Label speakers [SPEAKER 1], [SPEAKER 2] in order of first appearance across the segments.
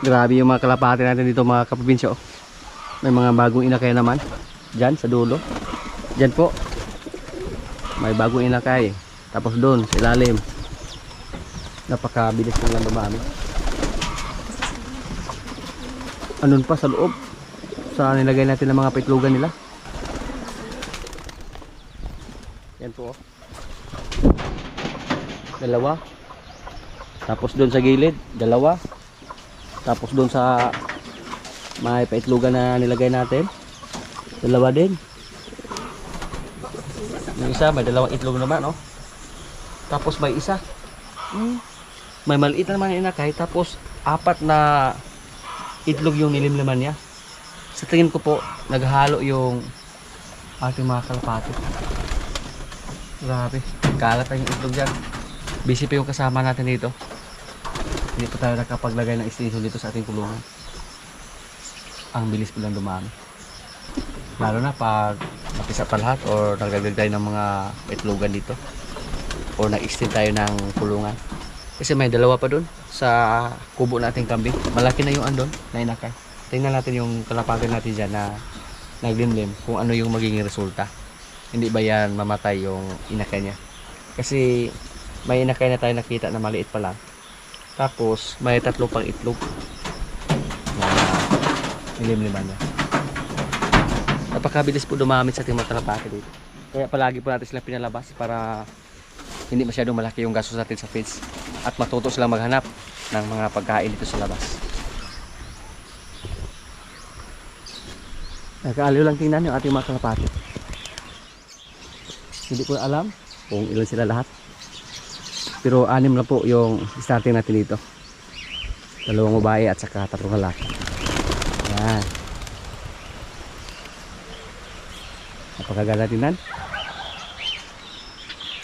[SPEAKER 1] Grabe yung mga kalapati natin dito mga kaprobinsya. Oh. May mga bagong inakay naman. Diyan sa dulo. Diyan po. May bagong inakay. Tapos doon sa ilalim. Napakabilis lang dumami. Anun pa sa loob. Sa nilagay natin ng mga pitlugan nila. Yan po oh. Dalawa. Tapos doon sa gilid, dalawa. Tapos doon sa may paitlugan na nilagay natin, dalawa din. Yung isa, may dalawang itlog naman, oh. Tapos may isa. May maliit naman na inakay, tapos apat na itlog yung nilimliman niya. Sa tingin ko po, naghalo yung ating mga kalapati. Grabe, kalat ang itlog dyan. Busy pa yung kasama natin dito. Hindi pa tayo nakapaglagay ng extension dito sa ating kulungan. Ang bilis po lang dumami. Lalo na pag napisa pa lahat or nagdagdag tayo ng mga itlogan dito. O nag-extend tayo ng kulungan. Kasi may dalawa pa doon sa kubo nating kambing. Malaki na yung andon na inakay. Tingnan natin yung kalapati natin dyan na naglimlim kung ano yung magiging resulta. Hindi ba yan mamatay yung inakay niya. Kasi may inakay na tayo nakita na maliit pa lang. Tapos may tatlo pang itlog na nilimliman niya. Napakabilis po dumami sa ating mga kalapati dito. Kaya palagi po natin sila pinalabas para hindi masyadong malaki yung gastos natin sa feeds. At matuto silang maghanap ng mga pagkain dito sa labas. Nakaaliw lang tingnan yung ating mga kalapati. Hindi ko alam kung ilan sila lahat. Pero 6 na po yung starting natin dito. 2 babae at saka 3 lalaki. Yan. Napakaganda tingnan.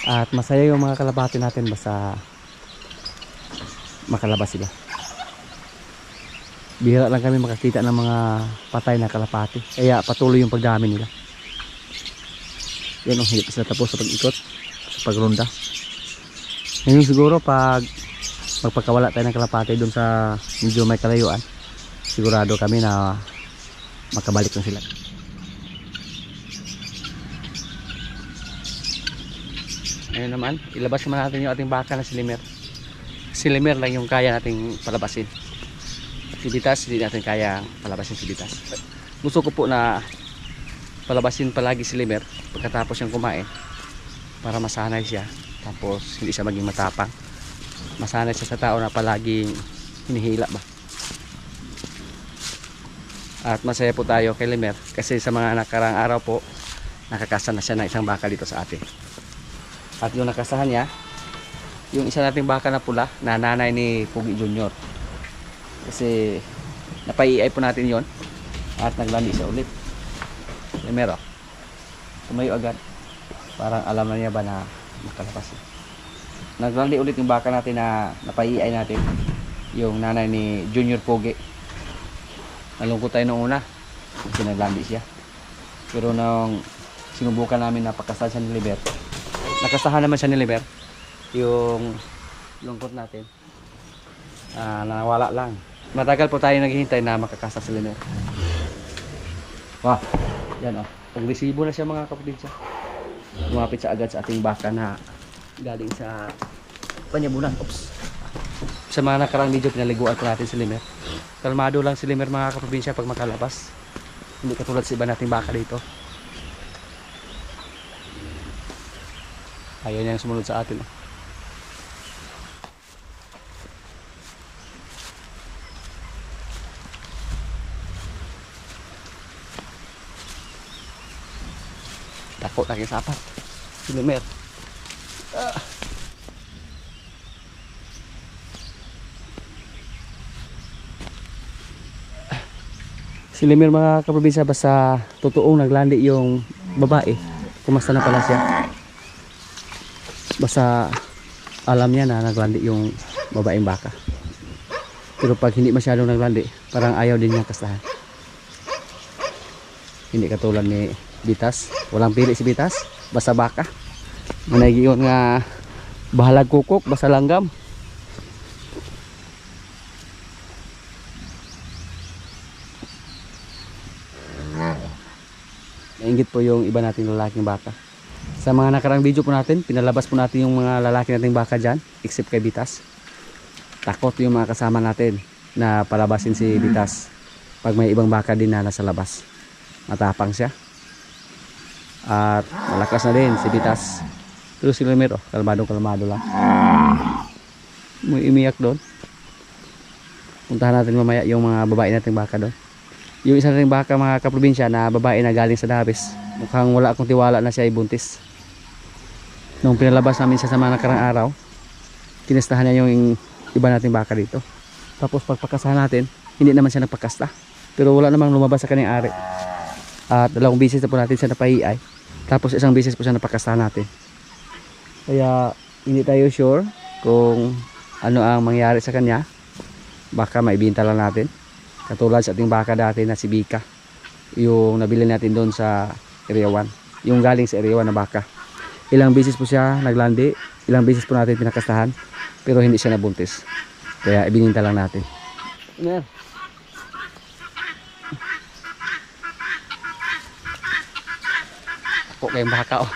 [SPEAKER 1] At masaya yung mga kalapati natin basta makalabas sila. Bihira lang kami makakita ng mga patay na kalapati. Kaya patuloy yung pagdami nila. Yan o, hindi pa sila tapos sa pag-ikot, sa pagronda. Ngayon siguro pag magpagkawala tayo ng kalapati doon sa medyo may kalayuan, sigurado kami na makabalik na sila. Ngayon naman, ilabas naman natin yung ating baka na si Limer. Si Limer lang yung kaya nating palabasin. Si Bitas, hindi natin kaya palabasin si Bitas. Gusto ko po na palabasin palagi si Limer pagkatapos siyang kumain para masanay siya. Tapos hindi siya maging matapang. Masanay siya sa tao na palaging hinihila ba. At masaya po tayo kay Limer kasi sa mga nakarang araw po nakakasa na siya ng isang baka dito sa atin. At yung nakasahan niya, yung isa nating baka na pula na nanay ni Pugi Junior. Kasi napaiay po natin yon at naglandi siya ulit. Limer oh, tumayo agad. Parang alam na niya ba na makalabas. Naglandi ulit yung baka natin na napaiay natin, yung nanay ni Junior Pogi. Nalungkot tayo nung una kasi naglandi siya, pero nung sinubukan namin na pakasahan siya ni Liber, nakasahan naman siya ni Liber. Yung lungkot natin nawala lang. Matagal po tayo naghihintay na makakasa si Liber. Wow, yan oh, pag-resibo na siya mga kapatid siya. Lumapit siya agad sa ating baka na galing sa panyabunan. Oops. Sa mga nakarang video pinaliguan po natin si Limer. Kalmado lang si Limer mga kaprobinsya pag makalabas. Hindi katulad sa iba nating baka dito. Ayaw niya sumunod sa atin. Takot lagi sa apat. Si Limer. Si Limer mga kaprobinsya, basta totoong naglandi yung babae, kumasta na pala siya. Basta alam niya na naglandi yung babaeng baka. Pero pag hindi masyadong naglandi, parang ayaw din niyang kastahan. Hindi katulad ni Bitas. Walang pili si Bitas, basta baka. Managiyon nga bahalag kukok, basta langgam. nainggit po yung iba nating lalaking baka. Sa mga nakarang video po natin, pinalabas po natin yung mga lalaki nating baka dyan, except kay Bitas. Takot yung mga kasama natin na palabasin si Bitas pag may ibang baka din na nasa labas. Matapang siya. At malakas na din si Bitas. Pero si Lemer, kalmado lang. May umiyak doon. Puntahan natin mamaya yung mga babae nating baka doon. Yung isa nating baka mga kaprobinsya na babae na galing sa Davis, mukhang wala akong tiwala na siya ay buntis. Nung pinalabas namin siya sa mga nakarang araw, kinistahan niya yung iba nating baka dito. Tapos pagpakasahan natin, hindi naman siya nagpakasta. Pero wala namang lumabas sa kanyang ari. At 2 beses na po natin siya napahiay. Tapos 1 beses po siya napakastahan natin. Kaya hindi tayo sure kung ano ang mangyari sa kanya. Baka maibinta lang natin. Katulad sa ating baka dati na si Bika, yung nabili natin doon sa Area 1, yung galing sa Area 1 na baka. Ilang beses po siya naglandi, ilang beses po natin pinakastahan, pero hindi siya nabuntis. Kaya ibininta lang natin. Mer, ako kayong baka oh.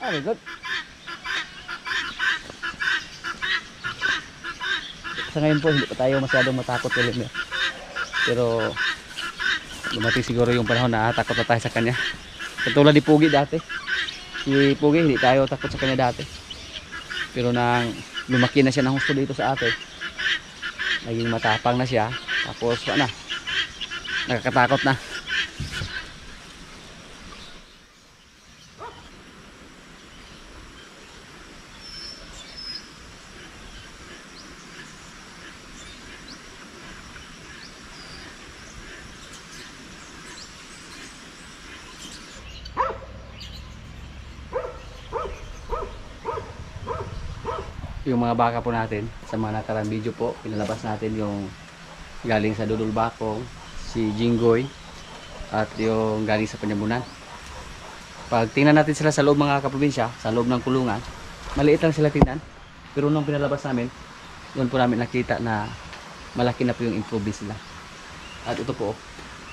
[SPEAKER 1] Very good. Sa ngayon po hindi pa tayo masyadong matakot kay Lemer. Pero dumating siguro yung panahon na takot na tayo sa kanya. Katulad ni Pugi dati. Si Pugi hindi tayo takot sa kanya dati. Pero nang lumaki na siya ng gusto dito sa atin, naging matapang na siya. Tapos wala na, nakakatakot na. Yung mga baka po natin sa mga nakarang video po, pinalabas natin yung galing sa Dudul Bakong, si Jinggoy, at yung galing sa Panyabunan. Pag tingnan natin sila sa loob mga kaprobinsya, sa loob ng kulungan, maliit lang sila tingnan. Pero nung pinalabas namin, doon po namin nakita na malaki na po yung improvement sila. At ito po,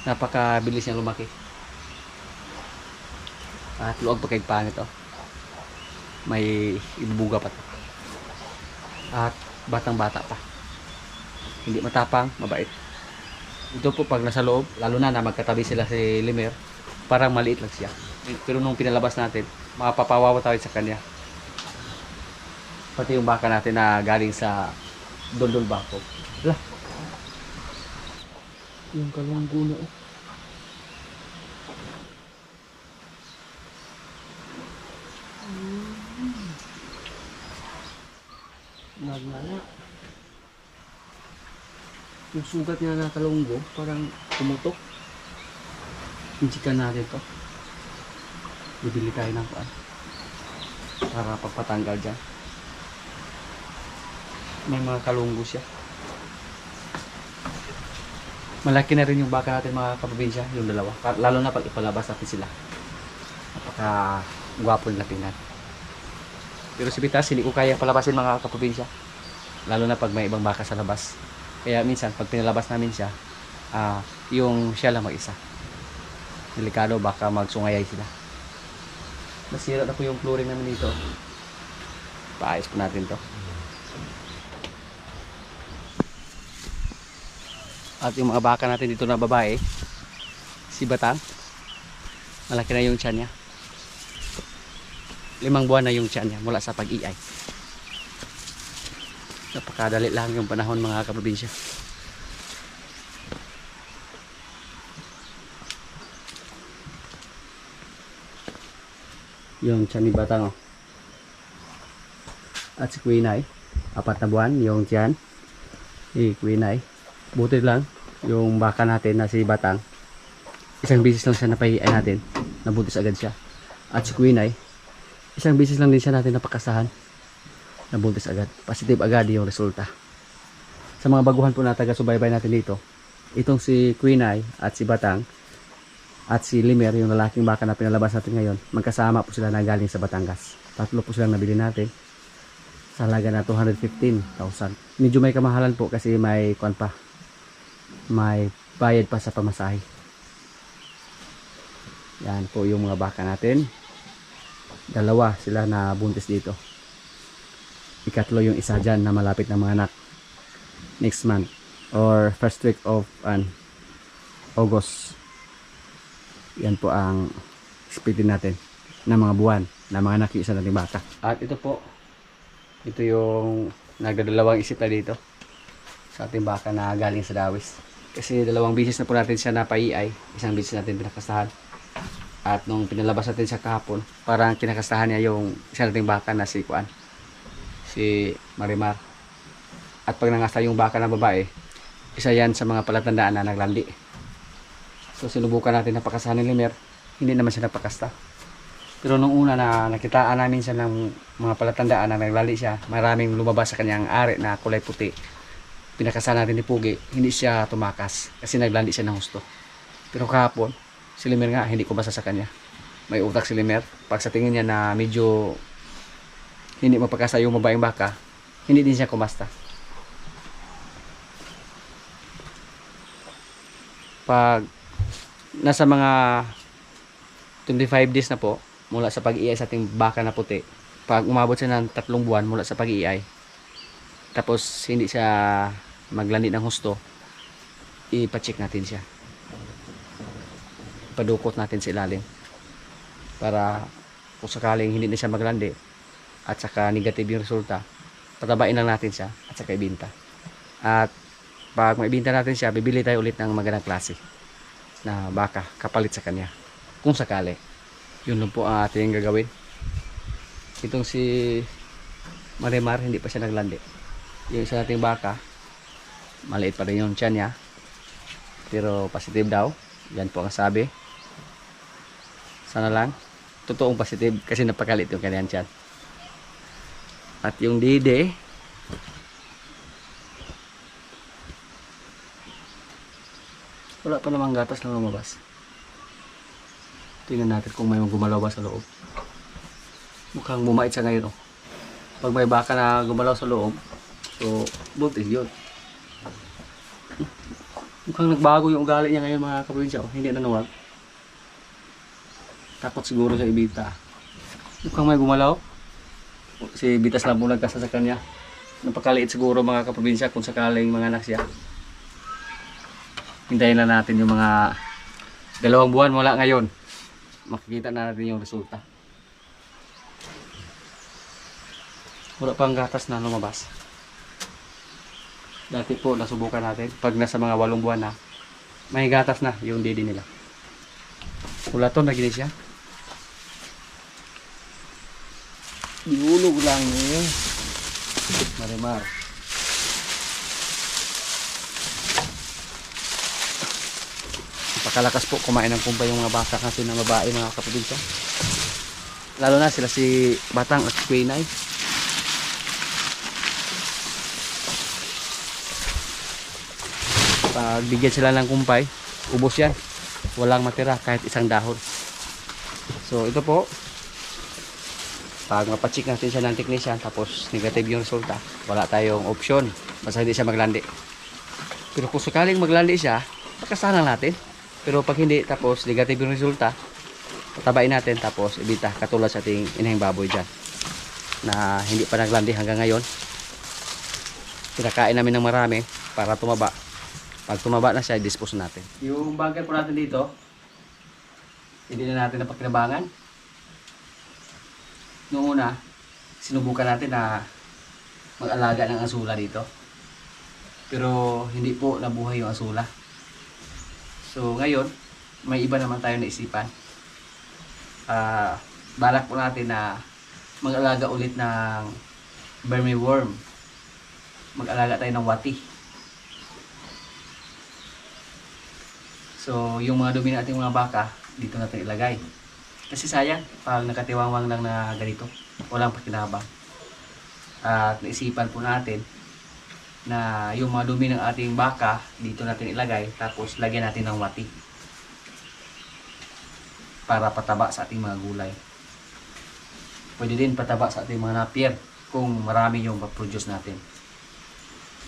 [SPEAKER 1] napakabilis niya lumaki. At luwag pa kay pangit oh. May ibubuga pa to. At batang bata pa, hindi matapang, mabait. Ito po pag nasa loob, lalo na magkatabi sila si Lemer, parang maliit lang siya. Pero nung pinalabas natin, mapapawawa tayo sa kanya. Pati yung baka natin na galing sa Dudul Bakong. Wala, yung kalunggo na oh. Nagana. Yung sugat niya na kalunggo, parang tumutok. Injikan natin to. Bibili tayo ng kuan para pagpatanggal dyan. May mga kalunggo siya. Malaki na rin yung baka natin mga kaprobinsya, yung dalawa. Lalo na pag ipalabas natin sila. Napaka gwapo nila tingnan. Pero si Bitas, hindi ko kaya palabasin mga kaprobinsya. Lalo na pag may ibang baka sa labas. Kaya minsan, pag pinalabas namin siya, yung siya lang mag-isa. Delikado, baka magsungayay sila. Nasira na po yung flooring namin dito. Paayos po natin to. At yung mga baka natin dito na babae, si Batang, malaki na yung tiyan niya. 5 buwan na yung tiyan niya mula sa pag-iay. Napakadali lang yung panahon mga kaprobinsya. Yung tiyan ni Batang oh. At si Queenay, 4 na buwan yung tiyan ni Queenay. Buti lang yung baka natin na si Batang, 1 beses lang siya napahiay natin, nabuntis agad siya. At si Queenay, 1 beses lang din siya natin napakasahan, nabuntis agad. Positive agad yung resulta. Sa mga baguhan po na taga-subaybay natin dito, itong si Queenay at si Batang at si Lemer, yung lalaking baka na pinalabas natin ngayon, magkasama po sila na galing sa Batangas. 3 po silang nabili natin sa halaga na 215,000. Medyo may kamahalan po kasi may kuan pa, may bayad pa sa pamasahe. Yan po yung mga baka natin. Dalawa sila na buntis dito. Ikatlo yung isa dyan na malapit na mga anak next month or first week of August. Yan po ang expected natin na mga buwan na mga anak yung isa nating baka. At ito po, ito yung nagdadalawang isip na dito sa ating baka na galing sa dawis. Kasi dalawang bisis na po natin siya napaiay. Isang bisis natin pinakastahan. At nung pinalabas natin siya kahapon, parang kinakastahan niya yung isa nating baka na si Kuan, si Marimar. At pag nangasta yung baka ng babae, isa yan sa mga palatandaan na naglandi. So sinubukan natin na pakasahan ni Limer, hindi naman siya napakasta. Pero nung una na nakitaan namin siya ng mga palatandaan na naglandi siya, maraming lumabas sa kanyang ari na kulay puti. Pinakasahan natin ni Pugi, hindi siya tumakas kasi naglandi siya ng husto. Pero kahapon, si Limer nga, hindi ko basa sa kanya. May utak si Limer. Pag sa tingin niya na medyo hindi mapakasa yung babaeng baka, hindi din siya kumasta. Pag nasa mga 25 days na po, mula sa pag-iay sa ating baka na puti, pag umabot siya ng 3 buwan mula sa pag-iay, tapos hindi siya maglandi ng husto, ipacheck natin siya. Padukot natin sa ilalim para kung sakaling hindi na siya maglandi at saka negative yung resulta, patabain lang natin siya at saka ibinta. At pag maibinta natin siya, bibili tayo ulit ng magandang klase na baka kapalit sa kanya kung sakali. Yun lang po ang ating gagawin. Itong si Marimar, hindi pa siya naglandi. Yung isa nating baka, maliit pa rin yung tiyan niya, pero positive daw. Yan po ang sabi. Sana lang totoong positive kasi napakalit yung kanyang tiyan. At yung dede, wala pa namang gatas na lumabas. Tingnan natin kung may gumalaw ba sa loob. Mukhang bumait siya ngayon. Oh. Pag may baka na gumalaw sa loob, so buntis yun. Mukhang nagbago yung ugali niya ngayon mga kaprobinsya. Oh. Hindi na nawag. Takot siguro sa ibita. Mukhang may gumalaw. Si bitas lang po nagkasa sa kanya. Napakaliit siguro mga kaprobinsya kung sakaling mga anak siya. Hintayin na natin yung mga 2 buwan mula ngayon. Makikita na natin yung resulta. Wala pang gatas na lumabas. Dati po nasubukan natin. Pag nasa mga 8 buwan na, may gatas na yung dede nila. Wala to, naginis siya. Iulog lang eh. Marimar. Napakalakas po kumain ng kumpay yung mga bata kasi na babae mga kaprobinsya. Lalo na sila si Batang at Queenay. Pag bigyan sila ng kumpay, ubos yan. Walang matira kahit isang dahon. So ito po, pag mapacheck natin siya ng technician tapos negative yung resulta, wala tayong option basta hindi siya maglandi. Pero kung sakaling maglandi siya, pakasahan natin. Pero pag hindi, tapos negative yung resulta, patabain natin tapos ibita katulad sa ating inahing baboy dyan na hindi pa naglandi hanggang ngayon. Pinakain namin ng marami para tumaba. Pag tumaba na siya, dispose natin. Yung bagay po natin dito, hindi na natin napakinabangan. Noong una, sinubukan natin na mag-alaga ng asula dito. Pero hindi po nabuhay yung asula. So ngayon, may iba naman tayo na isipan. Balak po natin na mag-alaga ulit ng vermiworm. Mag-alaga tayo ng wati. So yung mga dumi nating mga baka, dito natin ilagay. Kasi sayang, pag nakatiwangwang lang na ganito, walang pakinabang. At naisipan po natin na yung mga dumi ng ating baka, dito natin ilagay, tapos lagyan natin ng wati. Para pataba sa ating mga gulay. Pwede din pataba sa ating mga napier kung marami yung produce natin.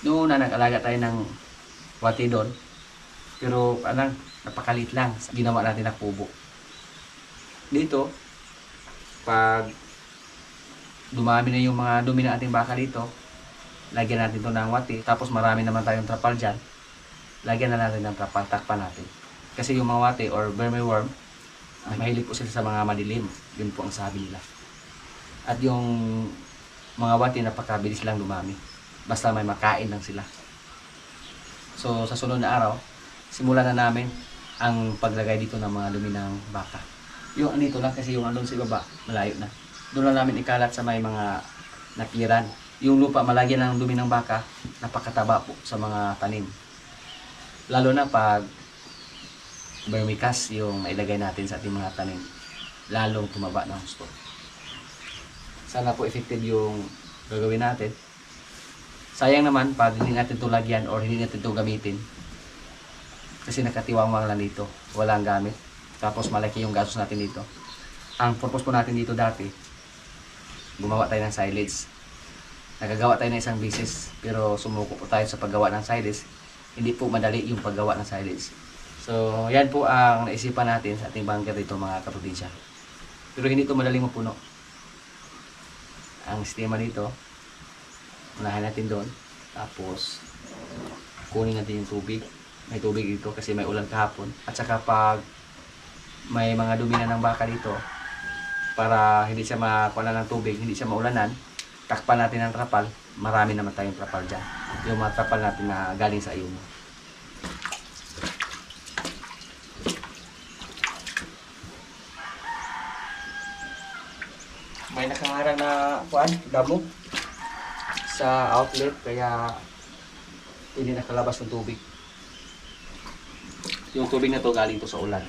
[SPEAKER 1] Noong una nag-alaga tayo ng wati doon, Pero anong napakalit lang. Ginawa natin na kubo. Dito, pag dumami na yung mga dumi ng ating baka dito, lagyan natin ito ng wati. Tapos marami naman tayong trapal dyan. Lagyan na natin ng trapal, takpan natin. Kasi yung mga wati or vermiworm, mahilig po sila sa mga madilim. Yun po ang sabi nila. At yung mga wati napakabilis lang dumami. Basta may makain lang sila. So sa sunod na araw, simulan na namin ang paglagay dito ng mga dumi ng baka. Yung andito lang kasi yung andun sa ibaba, malayo na. Doon lang namin ikalat sa may mga nakiran. Yung lupa malagyan ng dumi ng baka, napakataba po sa mga tanim. Lalo na pag vermicast yung mailagay natin sa ating mga tanim, lalong tumaba ng gusto. Sana po effective yung gagawin natin. Sayang naman pag hindi natin ito lagyan or hindi natin ito gamitin. Kasi nakatiwangwang lang dito, walang gamit. Tapos malaki yung gastos natin dito. Ang purpose po natin dito dati, gumawa tayo ng silage. Nagagawa tayo ng isang business, pero sumuko po tayo sa paggawa ng silage. Hindi po madali yung paggawa ng silage. So, yan po ang naisipan natin sa ating bunker dito mga kaprobinsya. Pero hindi ito madaling mapuno. Ang sistema dito, unahin natin doon. Tapos, kunin natin yung tubig. May tubig dito kasi may ulan kahapon. At saka pag may mga dumi na ng baka dito, para hindi siya makuha ng tubig, hindi siya maulanan, takpan natin ng trapal. Marami naman tayong trapal dyan. Yung mga trapal natin na galing sa iyo. May nakaharang na damo sa outlet kaya hindi nakalabas ng tubig. Yung tubig na to galing to sa ulan.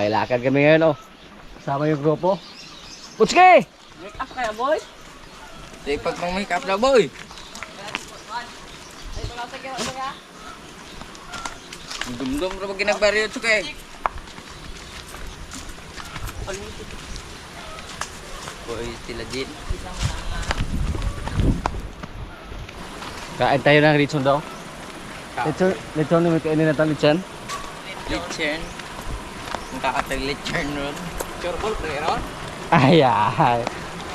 [SPEAKER 1] May lakad kami ngayon, oh. Kasama yung grupo. Putski!
[SPEAKER 2] Make up kaya, boy?
[SPEAKER 3] Di pag mang make up na, boy. Dumdum ra pag ginagbaryo tsukay. Boy, tila din.
[SPEAKER 1] Kain tayo ng lechon daw. Lechon na may kainin na tayo lechon.
[SPEAKER 3] Lechon. Ang kakatag lechon ron. Chorbol, pre, ron?
[SPEAKER 1] Ay, ay.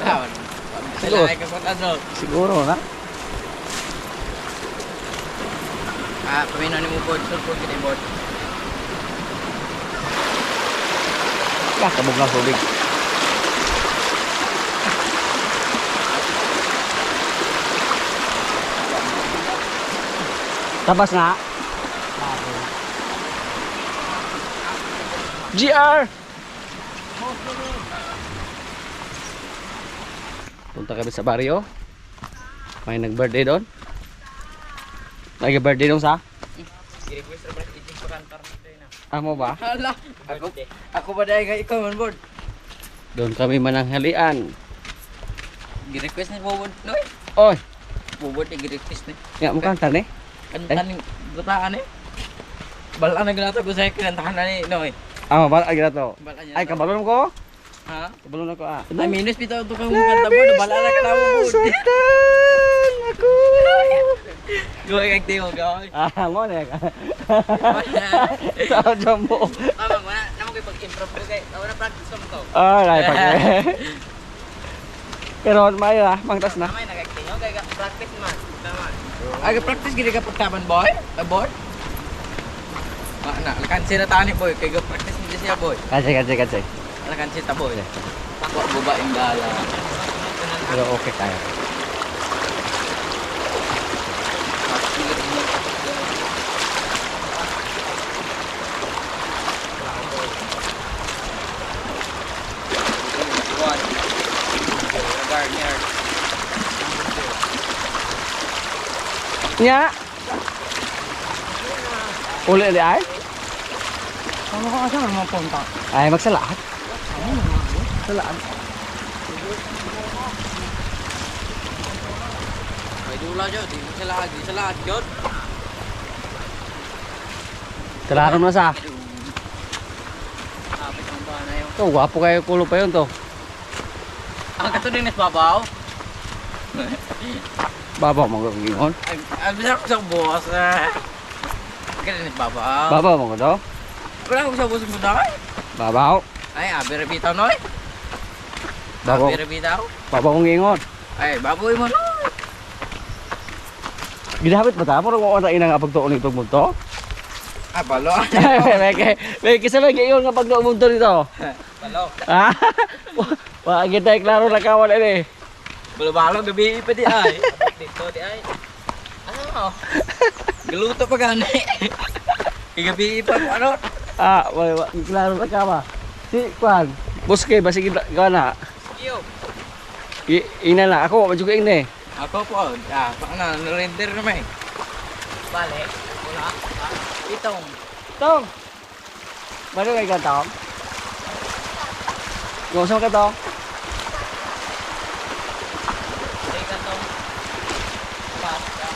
[SPEAKER 3] Tawon. Sila ay kakot ano.
[SPEAKER 1] Siguro na.
[SPEAKER 3] Pamino ni mo po, sulpon kita ibot.
[SPEAKER 1] Kabog lang tubig. Tapos na. GR! Punta kami sa baryo. May nag-birthday doon. Nag-birthday doon sa?
[SPEAKER 3] I-request ra ba iting pakantar nito na.
[SPEAKER 1] Amo ba?
[SPEAKER 3] Hala, ako ba dahil nga ikaw man board?
[SPEAKER 1] Doon kami mananghalian.
[SPEAKER 3] Gi-request ni Bobod, noy.
[SPEAKER 1] Oy!
[SPEAKER 3] Bobod gi-request ni.
[SPEAKER 1] Nga mo kanta ni?
[SPEAKER 3] Kantaning gutaan ni. Balaan na ganato ko sa kinantahan na ni noy.
[SPEAKER 1] Amo ba? Ay, ginato.
[SPEAKER 3] Balaan niya.
[SPEAKER 1] Ay, kabalon ko.
[SPEAKER 3] Ha?
[SPEAKER 1] Kabalon ako ah.
[SPEAKER 3] Ay, minus pito ito kang kanta board. Balaan na ka na mo board.
[SPEAKER 1] Satan! Ako!
[SPEAKER 3] Gawin kag tiyo, gawin.
[SPEAKER 1] Ah, mo na ka. Sa jumbo.
[SPEAKER 3] Tama mo na, naman ko'y improve ko kay. Ako na practice ko to.
[SPEAKER 1] Ay, pag. Pero may mangtas na.
[SPEAKER 3] Namay nagagtinyo kay practice man. Tama. Ay practice gid ka pagtaban boy. Boy. Na, lakansi na tani boy kay practice mo siya boy.
[SPEAKER 1] Kasi.
[SPEAKER 3] Lakansi ta boy. Ako babaeng gala.
[SPEAKER 1] Pero okay tayo. Nya. Uli ay?
[SPEAKER 3] Ano ka asa mga punta?
[SPEAKER 1] Ay magsalaat. Salaat.
[SPEAKER 3] May dula jud, di mo sa lahat jud.
[SPEAKER 1] Kailangan mo na sa.
[SPEAKER 3] Kapit ang ba na yun.
[SPEAKER 1] To, gwapo kayo kulo pa yun to.
[SPEAKER 3] Ang katulad ng babaw.
[SPEAKER 1] Babaw mo gingon.
[SPEAKER 3] Ang bisar ko sa boss. Katulad ng babaw.
[SPEAKER 1] Babaw mo ko to.
[SPEAKER 3] Wala ko sa boss mo dahil.
[SPEAKER 1] Babaw.
[SPEAKER 3] Ay, abi bitaw noy.
[SPEAKER 1] Babaw.
[SPEAKER 3] Abi bitaw.
[SPEAKER 1] Babaw mo gingon.
[SPEAKER 3] Ay, baboy mo noy.
[SPEAKER 1] Ginahapit ba ta? Murag mo na ina nga pagtuon ni pagmunto.
[SPEAKER 3] Ah, balo.
[SPEAKER 1] May kisabay gayon nga pagtuon munto dito.
[SPEAKER 3] Balo.
[SPEAKER 1] Ah. Wa kita klaro na kawan ini.
[SPEAKER 3] Balo gabi pa di ay. Dito di ay. Ano? Galuto pa gani. Gabi pa ko ano?
[SPEAKER 1] Ah, wa klaro na kawa. Si Kwan, buske ba sige kana.
[SPEAKER 3] Yo.
[SPEAKER 1] Ina na ako wa juga ini.
[SPEAKER 3] Ako po, paano, narender na may. Bale, wala. Itong.
[SPEAKER 1] Tong. Mano kay ka tong? Gosong ka tong?
[SPEAKER 3] Teka tong. Basta.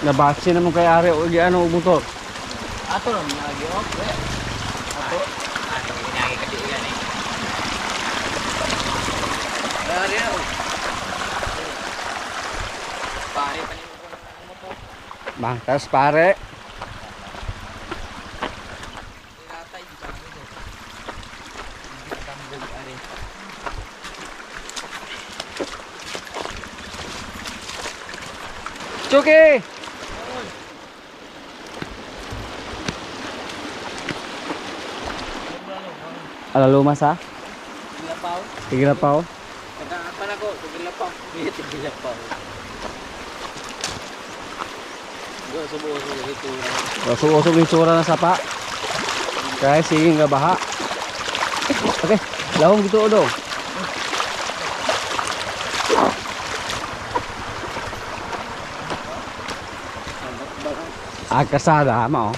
[SPEAKER 1] Nabaksin naman kay Ari o ano motor.
[SPEAKER 3] Ato lang, lagi o. Ato. Ato, ginagi kasi yan eh. Dari na o. Pare, panin ko ng motor.
[SPEAKER 1] Mangtas pare.
[SPEAKER 3] Tinatay, di ba kami doon? Hindi tambog, ari.
[SPEAKER 1] Chuki! Alalumas ha?
[SPEAKER 3] Gilapaw.
[SPEAKER 1] Tigilapaw.
[SPEAKER 3] Pagkakapan ako, gilapaw. Gilapaw. Subo-subo ito.
[SPEAKER 1] Usog-usog yung tsura ng sapa. Kaya sige nga baha. Okay, lawang gitu o daw. Kasada mo.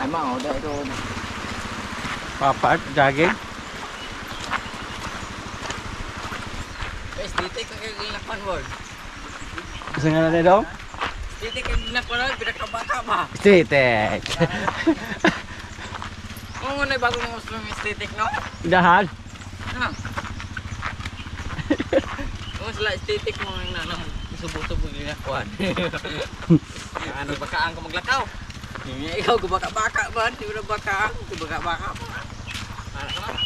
[SPEAKER 3] Ay, mao, dahil ito.
[SPEAKER 1] Papat, jogging.
[SPEAKER 3] Guys, dito yung kagilakpan word.
[SPEAKER 1] Gusto nga na daw?
[SPEAKER 3] Dito yung kagilakpan word, pinakabaka ba?
[SPEAKER 1] Stitek.
[SPEAKER 3] Kung ano yung bagong gusto ng aesthetic, no?
[SPEAKER 1] Dahan.
[SPEAKER 3] Ha? Kung sila aesthetic mo yung nanang subo-subo yung ginakwan. Ano, bakaan ko maglakaw. Hindi ikaw, gubaka-baka ba? Hindi mo na bakaan, gubaka-baka ba? Ano ka na?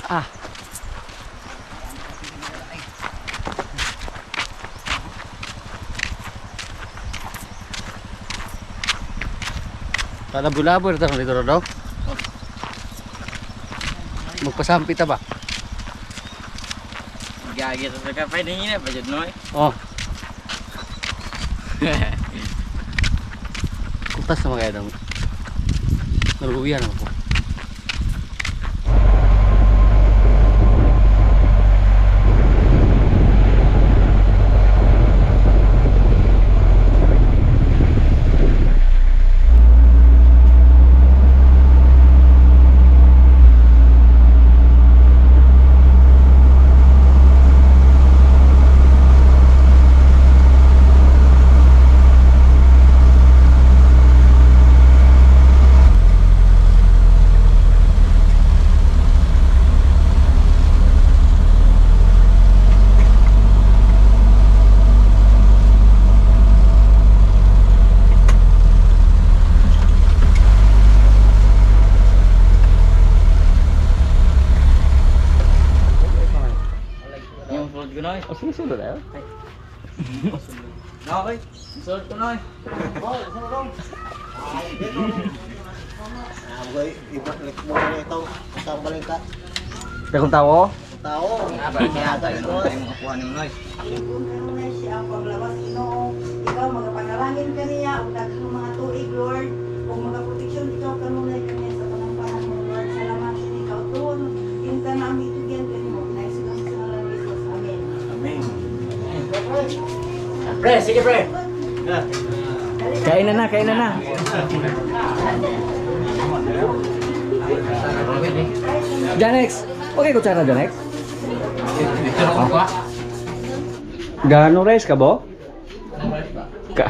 [SPEAKER 1] Ah. Kalabulabor ito dito daw. Magpasampi ta ba?
[SPEAKER 3] Gagi sa kapay na yun pa dyan, no?
[SPEAKER 1] Oh. Kutas na mga edang. Naluwian ako.
[SPEAKER 3] Sulod ko na eh.
[SPEAKER 1] O sige, sulod tayo.
[SPEAKER 3] Okay. Sulod ko na eh.
[SPEAKER 1] Pero kung tao,
[SPEAKER 2] Kung siya ang paglabas Ginoo, ikaw magapanalangin kaniya ug daghang mga tuig Lord, ug magaproteksyon ikaw kanunay kaniya sa panambahan mo Lord. Salamat sa ikaw tuon. Kinta na ang itugyan kanimo. Naisulang sa ngalan ni Jesus. Amen.
[SPEAKER 3] Pre, sige pre.
[SPEAKER 1] kain na, kain na. Janex, okay kutsara Janex? Gano rice ka bo? Ka.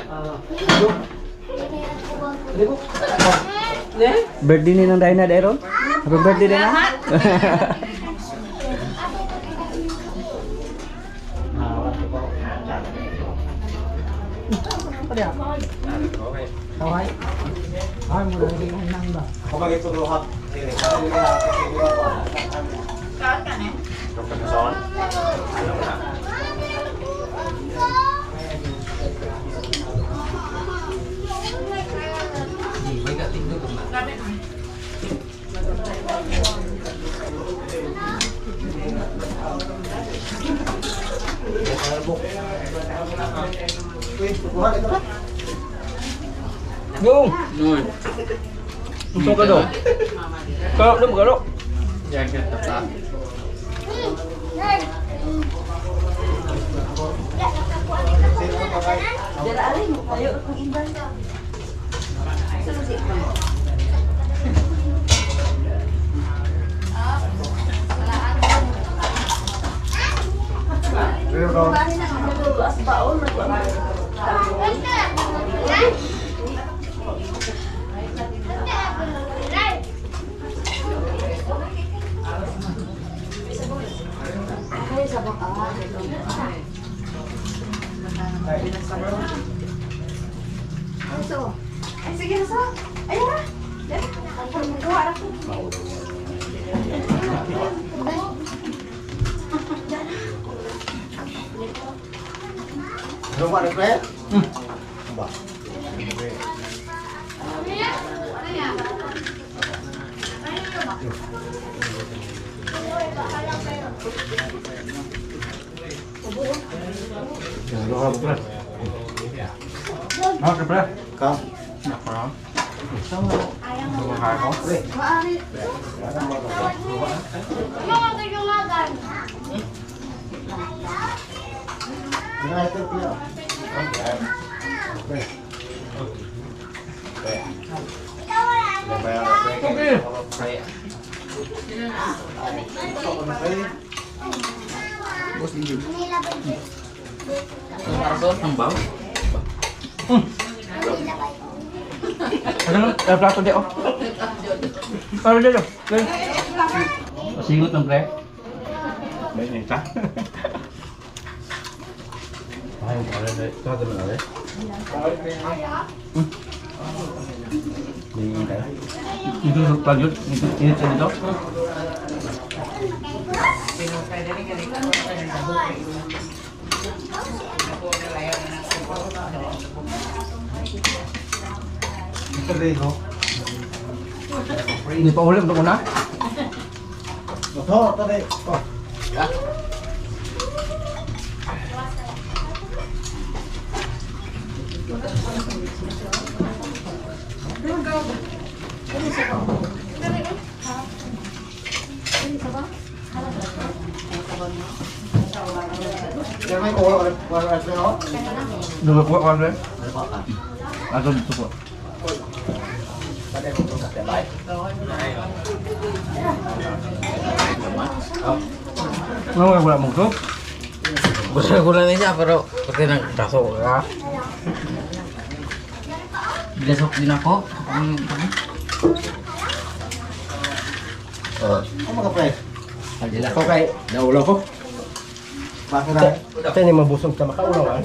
[SPEAKER 1] Birthday ni ng Dina Deron? Happy birthday Dina. Go.
[SPEAKER 3] Nun.
[SPEAKER 1] Ito ka do. Kalo dum kalo.
[SPEAKER 3] Jagat tata.
[SPEAKER 2] Dira ali mo kayo kung indan. Ay, sige na sa. Ayun na. Dali. Ang magawa na ko.
[SPEAKER 4] Rumah ada pre? Không.
[SPEAKER 2] Maaari.
[SPEAKER 4] Cái itu kia.
[SPEAKER 3] Tambang.
[SPEAKER 1] Ano plato di oh. Para dito. Singot ng pre. May nita. Ay, para dito. Ito naman ale. Itu lanjut ini dito.
[SPEAKER 4] Terliho.
[SPEAKER 1] Ini pa ulit untuk una.
[SPEAKER 4] Motor tadi. Oh. Jangan kau orang itu.
[SPEAKER 1] Dua kuat kan deh. Atau itu kuat. Nggak boleh mungkin.
[SPEAKER 3] Gula-gula niya pero pati nagtaso ka. Bilasok din ako.
[SPEAKER 4] Kamu ke pre?
[SPEAKER 3] Adila.
[SPEAKER 1] Okay, naulo ko.
[SPEAKER 4] Pasar.
[SPEAKER 1] Ito ni mabusog sa makaulawan.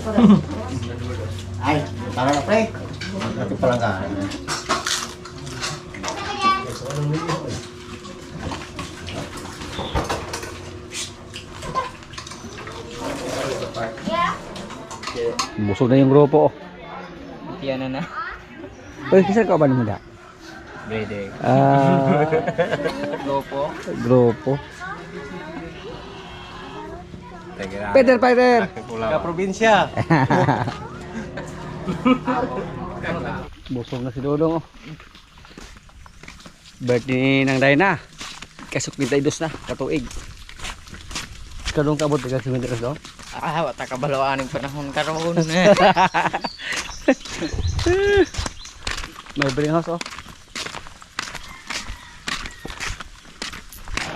[SPEAKER 4] Ay, tara na pre. Nanti pelanggan.
[SPEAKER 1] Busog na yung grupo.
[SPEAKER 3] Yan na.
[SPEAKER 1] Uy, kisa ka ba naman da?
[SPEAKER 3] Brede. Lopo.
[SPEAKER 1] Grupo.
[SPEAKER 3] Tagera.
[SPEAKER 1] Peter!
[SPEAKER 4] Probinsya.
[SPEAKER 1] Busog na si Dodong. Birthday ng Dayna. Kasok kita idos na, katuig. Kadong kabot ka sa minutes do.
[SPEAKER 3] Wata kabalawaan ng panahon karon.
[SPEAKER 1] May bring house oh.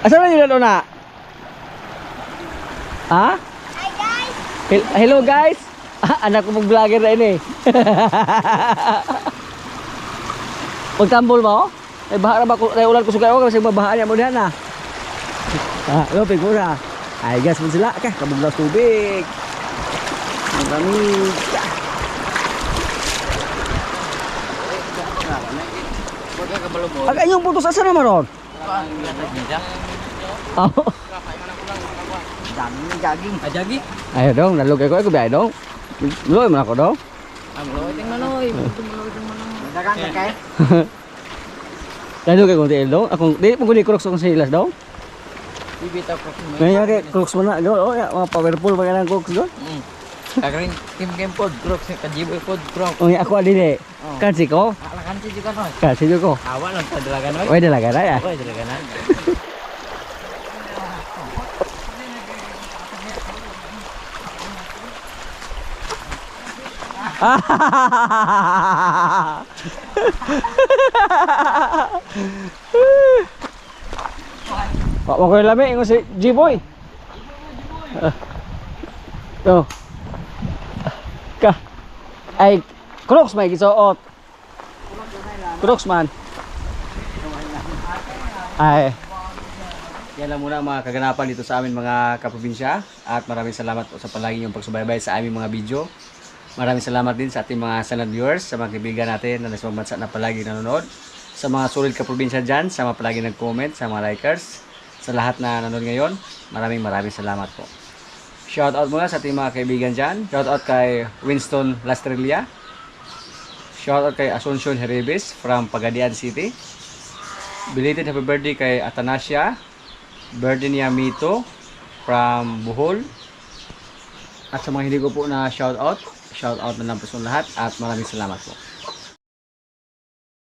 [SPEAKER 1] Asa na yun na? Ha? Hi guys! Hello guys! Anak ko mag-vlogger na ini. Pagtambol mo? Ay baha na ba ko ulan ko sugay ako kasi mabaha niya mo dihan na. Lo figura. Ay gas mo sila ka kabuglas tubig. Maraming.
[SPEAKER 3] Wag ka kabalubog.
[SPEAKER 1] Aga yung putos asa naman ron? Oh.
[SPEAKER 3] Daming jogging. Jogging?
[SPEAKER 1] Ayo dong, nalugay ko biay dong. Luloy man ako dong.
[SPEAKER 3] Loy ting manoy. Dagan ka kay.
[SPEAKER 1] Nalugay ko tiil dong. Akong di mo guni crocs akong silas dong.
[SPEAKER 3] Bibitaw ko.
[SPEAKER 1] Ngayon kay crocs man na go. Oh, ya, mga powerful mga nang crocs dong.
[SPEAKER 3] Kagring tim pod crocs ni kajiboy pod crocs.
[SPEAKER 1] Oh, ya ako adili. Kansi ko.
[SPEAKER 3] Alakan si juga noy.
[SPEAKER 1] Kansi ko.
[SPEAKER 3] Awak lang sa dalaga noy.
[SPEAKER 1] Oy dalaga na ya.
[SPEAKER 3] Oy dalaga na.
[SPEAKER 1] Pak mo ko lami ingon si G-boy. To. Ka. Ay Crocs may gisuot. Crocs man. Ay. Yan lang muna ang mga kaganapan dito sa amin mga kaprobinsya at maraming salamat po sa palagi niyong pagsubaybay sa aming mga video. Maraming salamat din sa ating mga silent viewers, sa mga kaibigan natin na nasa bansa na palagi nanonood, sa mga solid kaprobinsya dyan, sa mga palagi nag-comment, sa mga likers, sa lahat na nanonood ngayon. Maraming salamat po. Shoutout muna sa ating mga kaibigan dyan. Shoutout kay Winston Lastrilla. Shoutout kay Asuncion Heribis from Pagadian City. Belated happy birthday kay Atanasia. Birthday niya Mito from Bohol. At sa mga hindi ko po na shoutout na lang po sa lahat at maraming salamat po.